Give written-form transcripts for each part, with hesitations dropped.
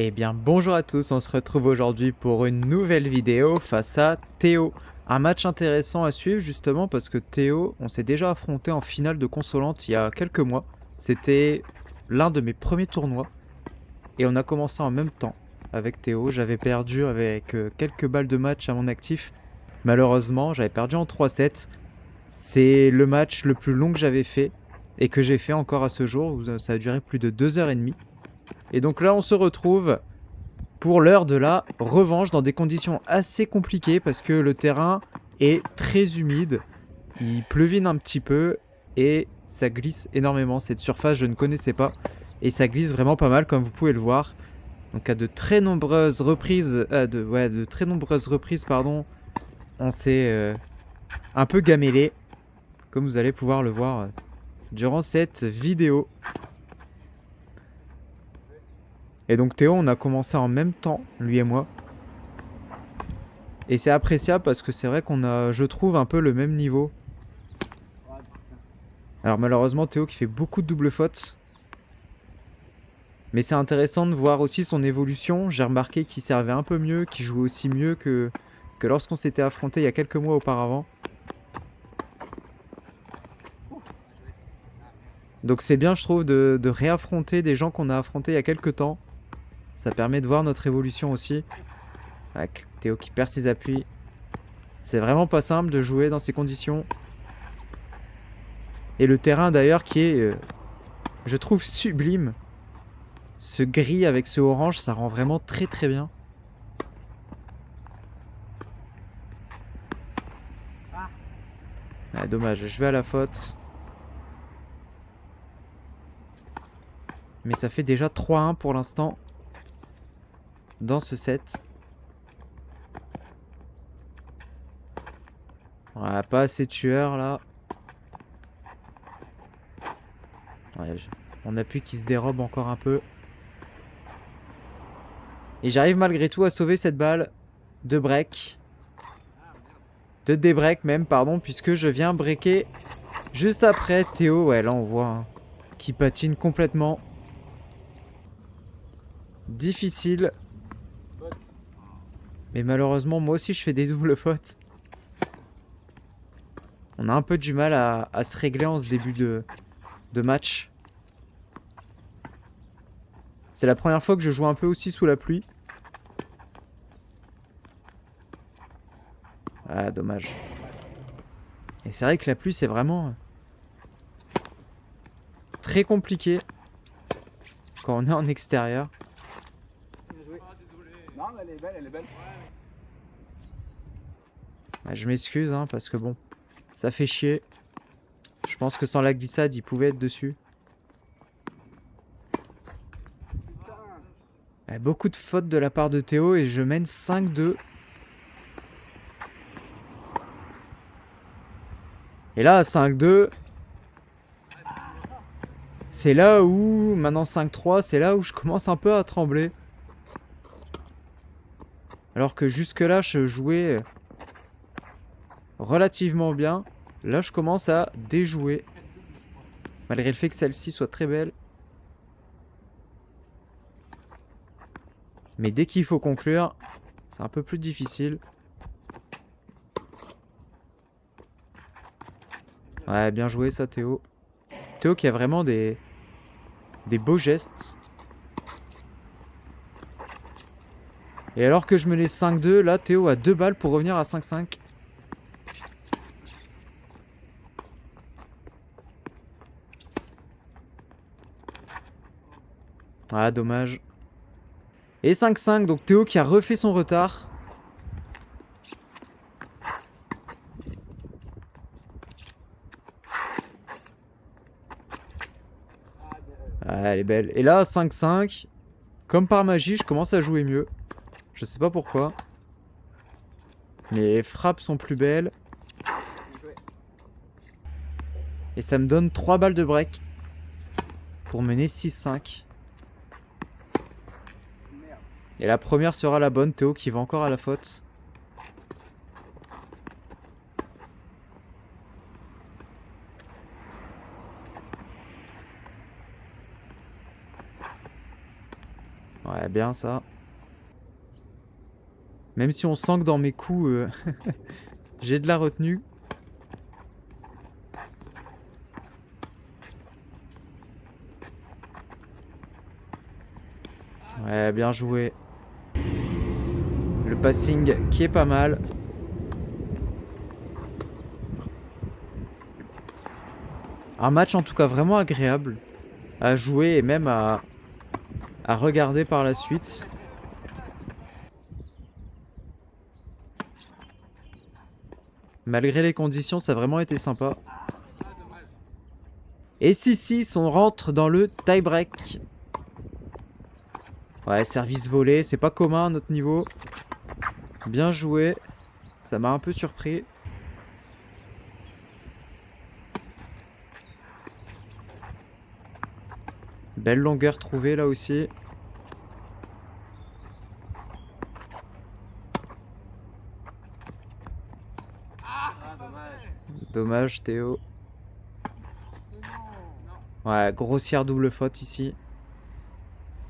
Eh bien bonjour à tous, on se retrouve aujourd'hui pour une nouvelle vidéo face à Théo. Un match intéressant à suivre justement parce que Théo, on s'est déjà affronté en finale de Consolante il y a quelques mois. C'était l'un de mes premiers tournois et on a commencé en même temps avec Théo. J'avais perdu avec quelques balles de match à mon actif. Malheureusement, j'avais perdu en 3-7. C'est le match le plus long que j'avais fait et que j'ai fait encore à ce jour, où ça a duré plus de 2 h 30. Et donc là, on se retrouve pour l'heure de la revanche dans des conditions assez compliquées parce que le terrain est très humide, il pleuvine un petit peu et ça glisse énormément. Cette surface, je ne connaissais pas et ça glisse vraiment pas mal comme vous pouvez le voir. Donc à de très nombreuses reprises, pardon, on s'est un peu gamellé, comme vous allez pouvoir le voir durant cette vidéo. Et donc Théo, on a commencé en même temps, lui et moi. Et c'est appréciable parce que c'est vrai qu'on a, je trouve, un peu le même niveau. Alors malheureusement, Théo qui fait beaucoup de doubles fautes. Mais c'est intéressant de voir aussi son évolution. J'ai remarqué qu'il servait un peu mieux, qu'il jouait aussi mieux que lorsqu'on s'était affronté il y a quelques mois auparavant. Donc c'est bien, je trouve, de réaffronter des gens qu'on a affrontés il y a quelques temps. Ça permet de voir notre évolution aussi. Avec Théo qui perd ses appuis. C'est vraiment pas simple de jouer dans ces conditions. Et le terrain d'ailleurs qui est, je trouve, sublime. Ce gris avec ce orange, ça rend vraiment très très bien. Ah, dommage, je vais à la faute. Mais ça fait déjà 3-1 pour l'instant dans ce set. Voilà, pas assez tueur là. Ouais, mon appui qui se dérobe encore un peu. Et j'arrive malgré tout à sauver cette balle de break. De débreak même, pardon, puisque je viens breaker juste après Théo. Ouais, là on voit hein, qu'il patine complètement. Difficile. Mais malheureusement, moi aussi je fais des doubles fautes. On a un peu du mal à se régler en ce début de match. C'est la première fois que je joue un peu aussi sous la pluie. Ah, dommage. Et c'est vrai que la pluie, c'est vraiment très compliqué quand on est en extérieur. Non, mais elle est belle, elle est belle. Ah, je m'excuse, hein, parce que bon, ça fait chier. Je pense que sans la glissade, il pouvait être dessus. Ah, beaucoup de fautes de la part de Théo et je mène 5-2. Et là, à 5-2, c'est là où, maintenant 5-3, c'est là où je commence un peu à trembler. Alors que jusque-là, je jouais relativement bien. Là, je commence à déjouer. Malgré le fait que celle-ci soit très belle. Mais dès qu'il faut conclure, c'est un peu plus difficile. Ouais, bien joué ça, Théo. Théo qui a vraiment des beaux gestes. Et alors que je me laisse 5-2, là, Théo a 2 balles pour revenir à 5-5. Ah, dommage. Et 5-5, donc Théo qui a refait son retard. Ah, elle est belle. Et là, 5-5. Comme par magie, je commence à jouer mieux. Je sais pas pourquoi. Les frappes sont plus belles. Et ça me donne 3 balles de break. Pour mener 6-5. Et la première sera la bonne. Théo qui va encore à la faute. Ouais, Ouais, bien ça. Même si on sent que dans mes coups, j'ai de la retenue. Ouais, bien joué. Le passing qui est pas mal. Un match en tout cas vraiment agréable à jouer et même à regarder par la suite. Malgré les conditions, ça a vraiment été sympa. Et 6-6, on rentre dans le tie-break. Ouais, service volé, c'est pas commun à notre niveau. Bien joué. Ça m'a un peu surpris. Belle longueur trouvée là aussi. Dommage Théo. Ouais, grossière double faute ici.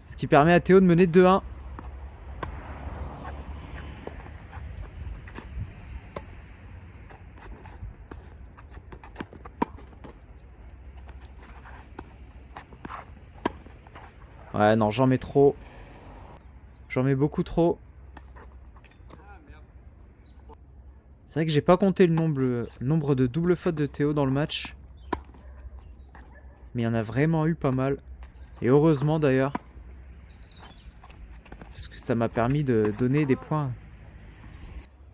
Ce qui permet à Théo de mener 2-1. Ouais, non, j'en mets trop. J'en mets beaucoup trop. C'est vrai que j'ai pas compté le nombre de doubles fautes de Théo dans le match. Mais il y en a vraiment eu pas mal. Et heureusement d'ailleurs. Parce que ça m'a permis de donner des points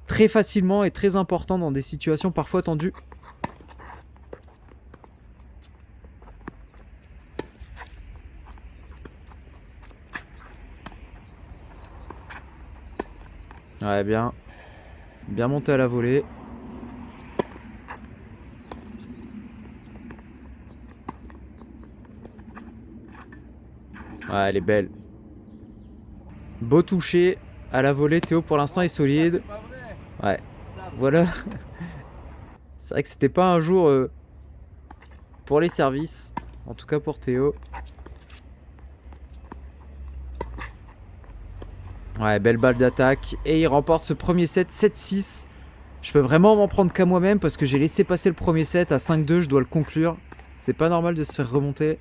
très facilement et très importants dans des situations parfois tendues. Ouais, bien. Bien monté à la volée. Ouais, elle est belle. Beau toucher à la volée. Théo pour l'instant est solide. Ouais. Voilà. C'est vrai que c'était pas un jour pour les services. En tout cas pour Théo. Ouais, belle balle d'attaque. Et il remporte ce premier set 7-6. Je peux vraiment m'en prendre qu'à moi-même parce que j'ai laissé passer le premier set à 5-2. Je dois le conclure. C'est pas normal de se faire remonter.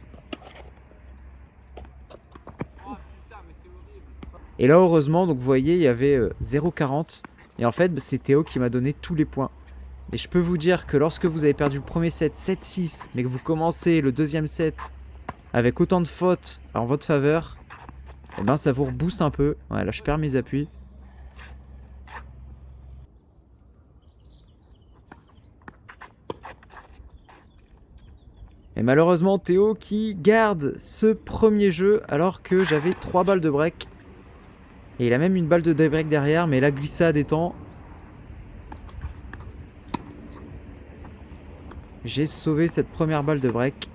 Et là, heureusement, donc vous voyez, il y avait 0,40. Et en fait, c'est Théo qui m'a donné tous les points. Et je peux vous dire que lorsque vous avez perdu le premier set 7-6, mais que vous commencez le deuxième set avec autant de fautes en votre faveur, eh ben ça vous rebooste un peu. Ouais, là, je perds mes appuis. Et malheureusement, Théo qui garde ce premier jeu alors que j'avais 3 balles de break. Et il a même une balle de break derrière, mais la glissade étant... J'ai sauvé cette première balle de break.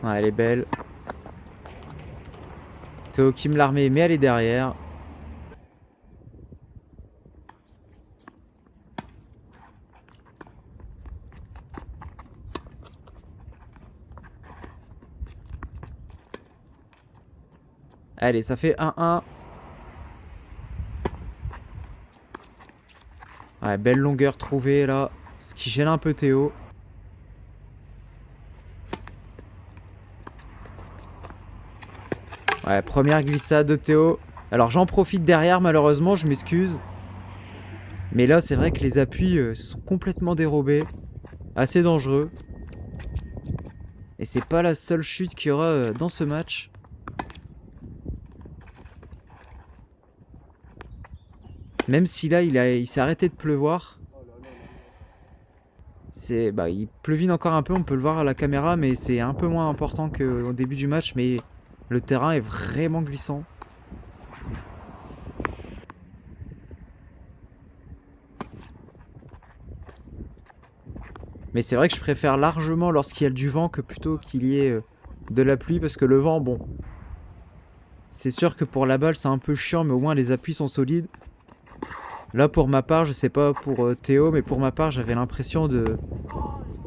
Ouais, elle est belle. Théo qui me l'a remet, mais elle est derrière. Allez, ça fait 1-1. Ouais, belle longueur trouvée là. Ce qui gêne un peu Théo. Ouais, première glissade de Théo. Alors j'en profite derrière, malheureusement, je m'excuse. Mais là, c'est vrai que les appuis se sont complètement dérobés. Assez dangereux. Et c'est pas la seule chute qu'il y aura dans ce match. Même si là, il s'est arrêté de pleuvoir. Il pleuvine encore un peu, on peut le voir à la caméra, mais c'est un peu moins important qu'au début du match. Mais le terrain est vraiment glissant. Mais c'est vrai que je préfère largement lorsqu'il y a du vent que plutôt qu'il y ait de la pluie. Parce que le vent, bon, c'est sûr que pour la balle, c'est un peu chiant, mais au moins les appuis sont solides. Là, pour ma part, je sais pas pour Théo, mais pour ma part, j'avais l'impression de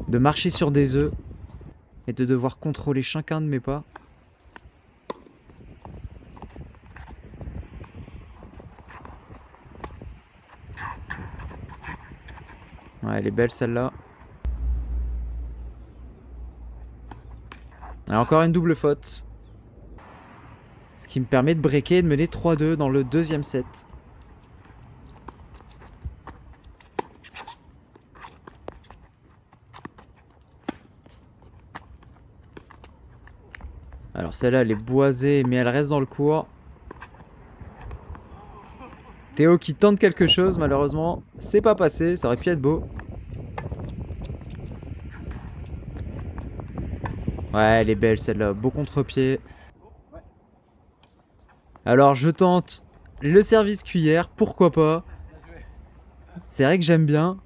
marcher sur des œufs. et de devoir contrôler chacun de mes pas. Ouais, elle est belle celle-là. Et encore une double faute. Ce qui me permet de breaker et de mener 3-2 dans le deuxième set. Alors celle-là, elle est boisée, mais elle reste dans le court. Théo qui tente quelque chose, malheureusement, c'est pas passé, ça aurait pu être beau. Ouais, elle est belle celle-là, beau contre-pied. Alors je tente le service cuillère, pourquoi pas. C'est vrai que j'aime bien.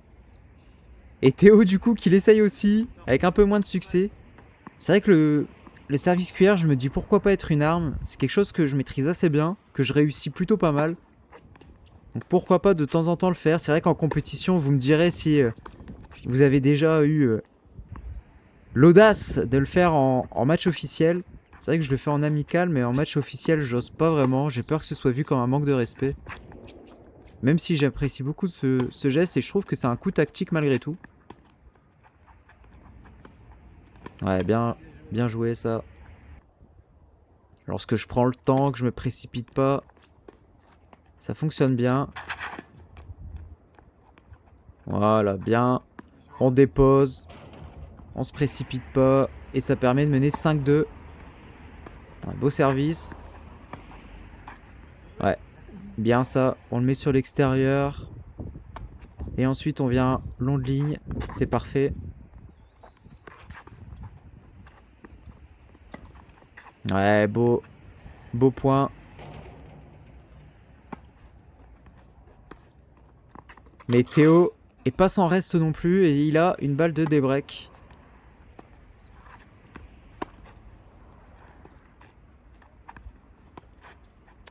Et Théo du coup qui l'essaye aussi, avec un peu moins de succès. C'est vrai que le service cuillère, je me dis pourquoi pas être une arme. C'est quelque chose que je maîtrise assez bien, que je réussis plutôt pas mal. Donc pourquoi pas de temps en temps le faire. C'est vrai qu'en compétition, vous me direz si vous avez déjà eu l'audace de le faire en match officiel. C'est vrai que je le fais en amical, mais en match officiel, j'ose pas vraiment. J'ai peur que ce soit vu comme un manque de respect. Même si j'apprécie beaucoup ce geste et je trouve que c'est un coup tactique malgré tout. Ouais, bien joué ça. Lorsque je prends le temps, que je me précipite pas, ça fonctionne bien. Voilà, bien. On dépose. On se précipite pas. Et ça permet de mener 5-2. Ouais, beau service. Ouais, bien ça. On le met sur l'extérieur. Et ensuite, on vient long de ligne. C'est parfait. Ouais, beau point. Mais Théo est pas sans reste non plus. Et il a une balle de débreak.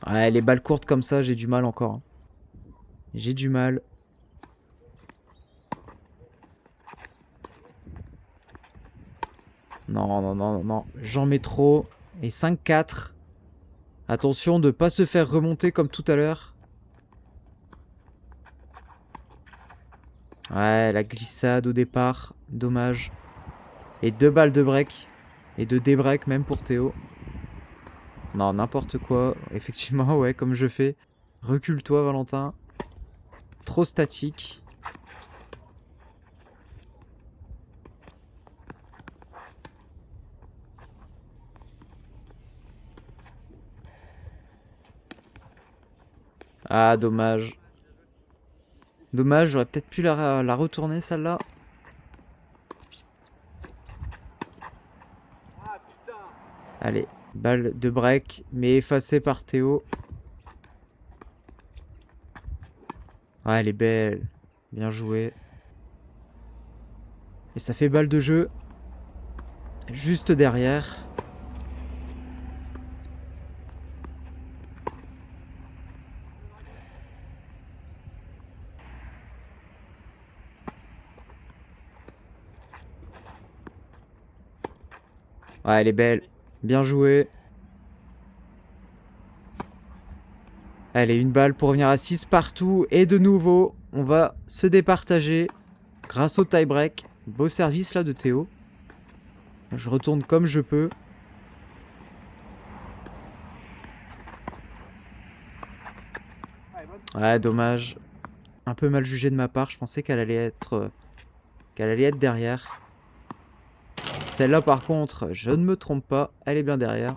Ouais, les balles courtes comme ça, j'ai du mal encore. Hein. J'ai du mal. Non. J'en mets trop. Et 5-4. Attention de ne pas se faire remonter comme tout à l'heure. Ouais, la glissade au départ. Dommage. Et 2 balles de break. Et de débreak même pour Théo. Non, n'importe quoi. Effectivement, ouais, comme je fais. Recule-toi, Valentin. Trop statique. Ah, dommage. Dommage, j'aurais peut-être pu la retourner, celle-là. Allez, balle de break, mais effacée par Théo. Ouais, elle est belle. Bien joué. Et ça fait balle de jeu. Juste derrière. Ouais, elle est belle. Bien joué. Allez, une balle pour revenir à 6 partout. Et de nouveau, on va se départager grâce au tie-break. Beau service là de Théo. Je retourne comme je peux. Ouais, dommage. Un peu mal jugé de ma part. Je pensais qu'elle allait être derrière. Celle-là, par contre, je ne me trompe pas. Elle est bien derrière.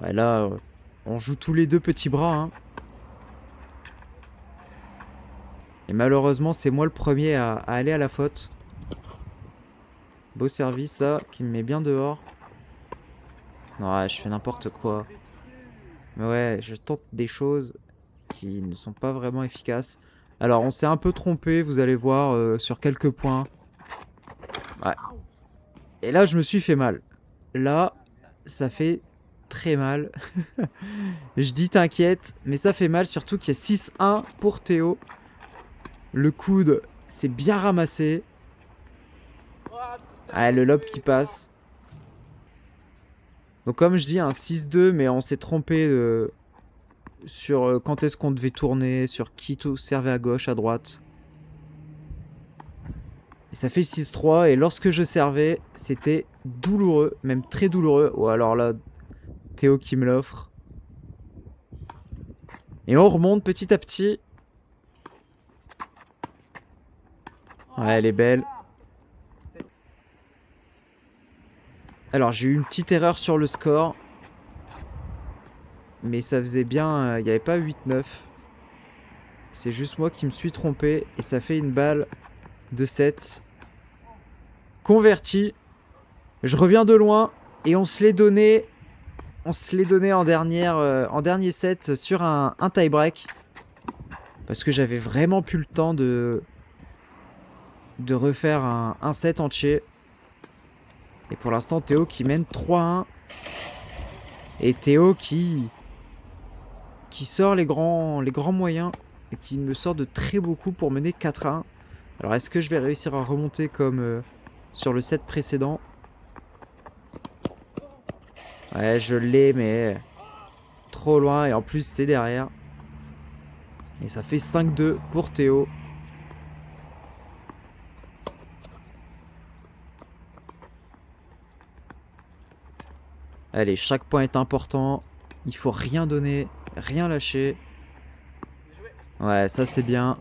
Ouais, là, on joue tous les deux petits bras. Hein. Et malheureusement, c'est moi le premier à aller à la faute. Beau service, ça, qui me met bien dehors. Ouais, je fais n'importe quoi. Mais ouais, je tente des choses qui ne sont pas vraiment efficaces. Alors, on s'est un peu trompé, vous allez voir, sur quelques points. Ouais. Et là, je me suis fait mal. Là, ça fait très mal. Je dis t'inquiète, mais ça fait mal, surtout qu'il y a 6-1 pour Théo. Le coude C'est bien ramassé. Ah, le lob qui passe. Donc comme je dis, un 6-2, mais on s'est trompé sur quand est-ce qu'on devait tourner, sur qui tout servait à gauche, à droite. Et ça fait 6-3, et lorsque je servais, c'était douloureux, même très douloureux. Ou alors là, Théo qui me l'offre. Et on remonte petit à petit. Ouais, elle est belle. Alors, j'ai eu une petite erreur sur le score. Mais ça faisait bien... Il n'y avait pas 8-9. C'est juste moi qui me suis trompé. Et ça fait une balle de 7. Converti. Je reviens de loin. Et on se l'est donné... On se l'est donné en dernier set sur un tie-break. Parce que j'avais vraiment plus le temps de refaire un set entier. Et pour l'instant, Théo qui mène 3-1. Et Théo qui sort les grands moyens. Et qui me sort de très beaux coups pour mener 4-1. Alors est-ce que je vais réussir à remonter comme sur le set précédent? Ouais, je l'ai, mais trop loin. Et en plus, c'est derrière. Et ça fait 5-2 pour Théo. Allez, chaque point est important. Il faut rien donner, rien lâcher. Ouais, ça c'est bien.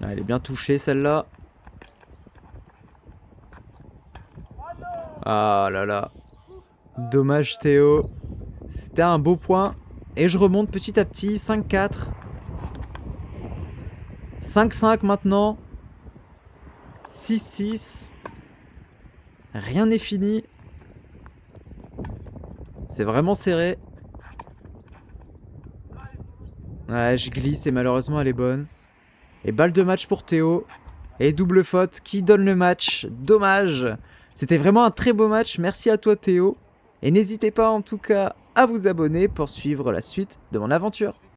Ah, elle est bien touchée celle-là. Ah là là. Dommage Théo. C'était un beau point. Et je remonte petit à petit. 5-4. 5-5 maintenant. 6-6. Rien n'est fini. C'est vraiment serré. Ouais, je glisse et malheureusement elle est bonne. Et balle de match pour Théo. Et double faute qui donne le match. Dommage. C'était vraiment un très beau match. Merci à toi Théo. Et n'hésitez pas en tout cas à vous abonner pour suivre la suite de mon aventure.